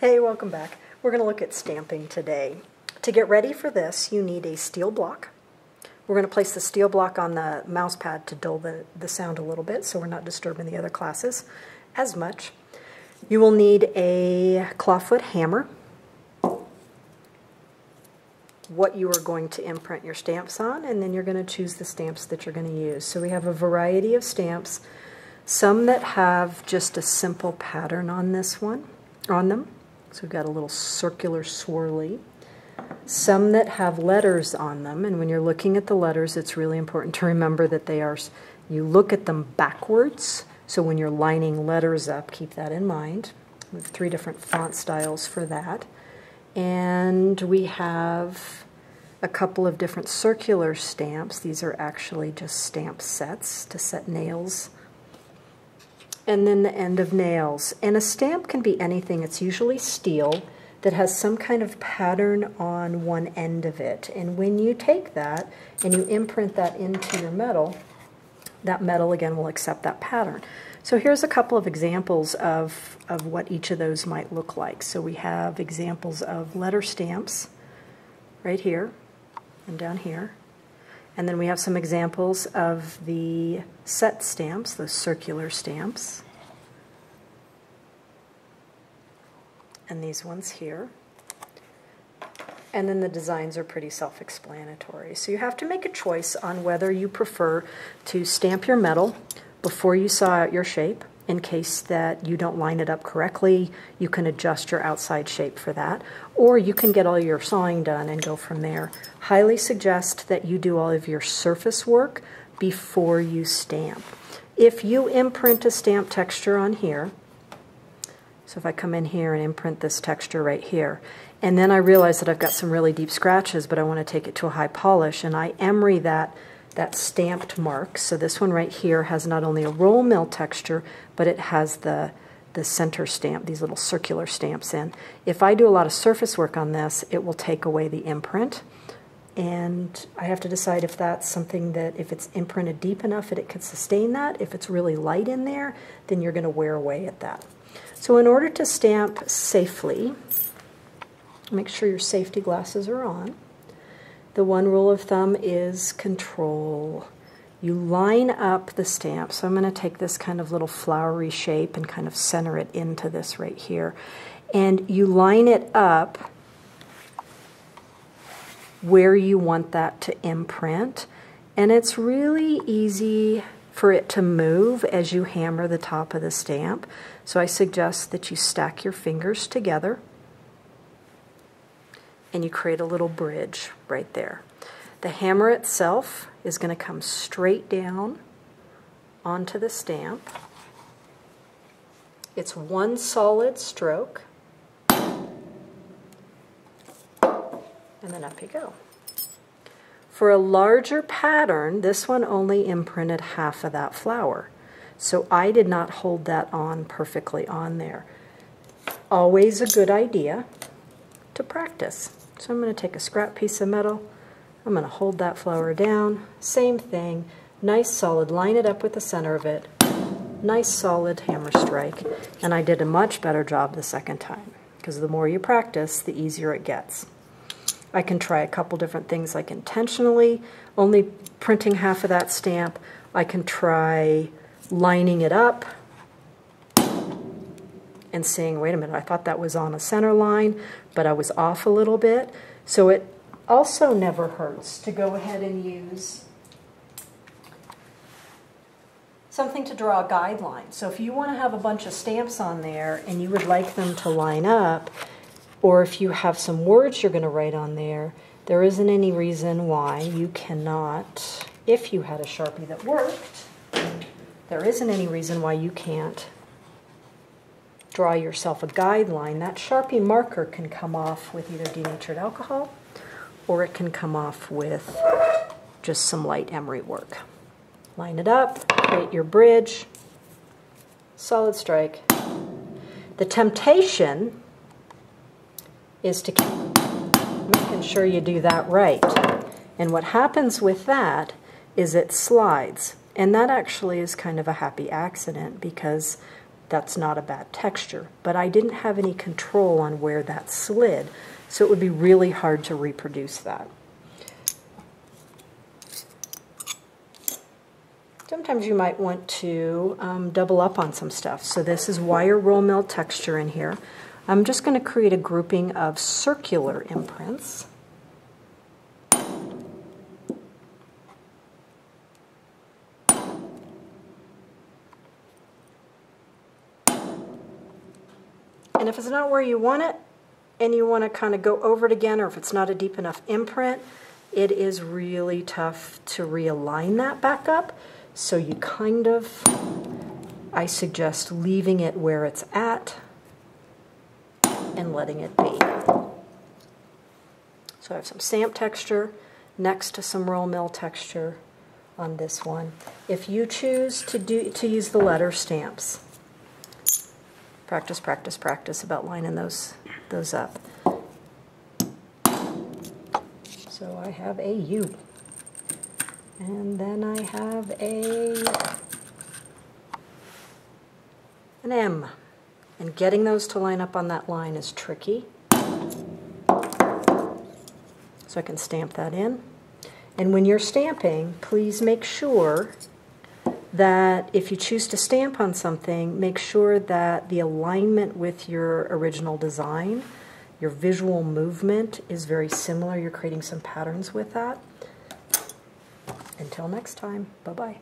Hey, welcome back. We're going to look at stamping today. To get ready for this, you need a steel block. We're going to place the steel block on the mouse pad to dull the sound a little bit so we're not disturbing the other classes as much. You will need a clawfoot hammer, what you are going to imprint your stamps on, and then you're going to choose the stamps that you're going to use. So we have a variety of stamps, some that have just a simple pattern on them. So we've got a little circular swirly. Some that have letters on them, and when you're looking at the letters, it's really important to remember that you look at them backwards. So when you're lining letters up, keep that in mind. We have 3 different font styles for that. And we have a couple of different circular stamps. These are actually just stamp sets to set nails. And then the end of nails. And a stamp can be anything. It's usually steel that has some kind of pattern on one end of it. And when you take that and you imprint that into your metal, that metal again will accept that pattern. So here's a couple of examples of what each of those might look like. So we have examples of letter stamps right here and down here. And then we have some examples of the set stamps, those circular stamps. And these ones here. And then the designs are pretty self-explanatory. So you have to make a choice on whether you prefer to stamp your metal before you saw out your shape. In case that you don't line it up correctly, you can adjust your outside shape for that. Or you can get all your sawing done and go from there. Highly suggest that you do all of your surface work before you stamp. If you imprint a stamp texture on here, so if I come in here and imprint this texture right here, and then I realize that I've got some really deep scratches, but I want to take it to a high polish, and I emery that stamped mark. So this one right here has not only a roll mill texture, but it has the center stamp, these little circular stamps in. If I do a lot of surface work on this, it will take away the imprint. And I have to decide if that's something that, if it's imprinted deep enough that it can sustain that. If it's really light in there, then you're going to wear away at that. So in order to stamp safely, make sure your safety glasses are on. The one rule of thumb is control. You line up the stamp. So I'm going to take this kind of little flowery shape and kind of center it into this right here. And you line it up where you want that to imprint. And it's really easy for it to move as you hammer the top of the stamp. So I suggest that you stack your fingers together and you create a little bridge right there. The hammer itself is going to come straight down onto the stamp. It's one solid stroke, and then up you go. For a larger pattern, this one only imprinted half of that flower, so I did not hold that on perfectly on there. Always a good idea to practice. So I'm going to take a scrap piece of metal, I'm going to hold that flower down, same thing, nice solid, line it up with the center of it, nice solid hammer strike, and I did a much better job the second time, because the more you practice, the easier it gets. I can try a couple different things, like intentionally only printing half of that stamp. I can try lining it up and saying, wait a minute, I thought that was on a center line, but I was off a little bit. So it also never hurts to go ahead and use something to draw a guideline. So if you want to have a bunch of stamps on there and you would like them to line up, or if you have some words you're going to write on there, there isn't any reason why you cannot, if you had a Sharpie that worked, there isn't any reason why you can't draw yourself a guideline. That Sharpie marker can come off with either denatured alcohol, or it can come off with just some light emery work. Line it up, create your bridge, solid strike. The temptation is to keep making sure you do that right. And what happens with that is it slides. And that actually is kind of a happy accident, because that's not a bad texture. But I didn't have any control on where that slid, so it would be really hard to reproduce that. Sometimes you might want to double up on some stuff. So this is wire roll mill texture in here. I'm just going to create a grouping of circular imprints. And if it's not where you want it, and you want to kind of go over it again, or if it's not a deep enough imprint, it is really tough to realign that back up. So you kind of, I suggest leaving it where it's at and letting it be. So I have some stamp texture next to some roll mill texture on this one. If you choose to use the letter stamps, practice, practice, practice about lining those up. So I have a U. And then I have an M. And getting those to line up on that line is tricky. So I can stamp that in. And when you're stamping, please make sure that if you choose to stamp on something, make sure that the alignment with your original design, your visual movement is very similar. You're creating some patterns with that. Until next time, bye-bye.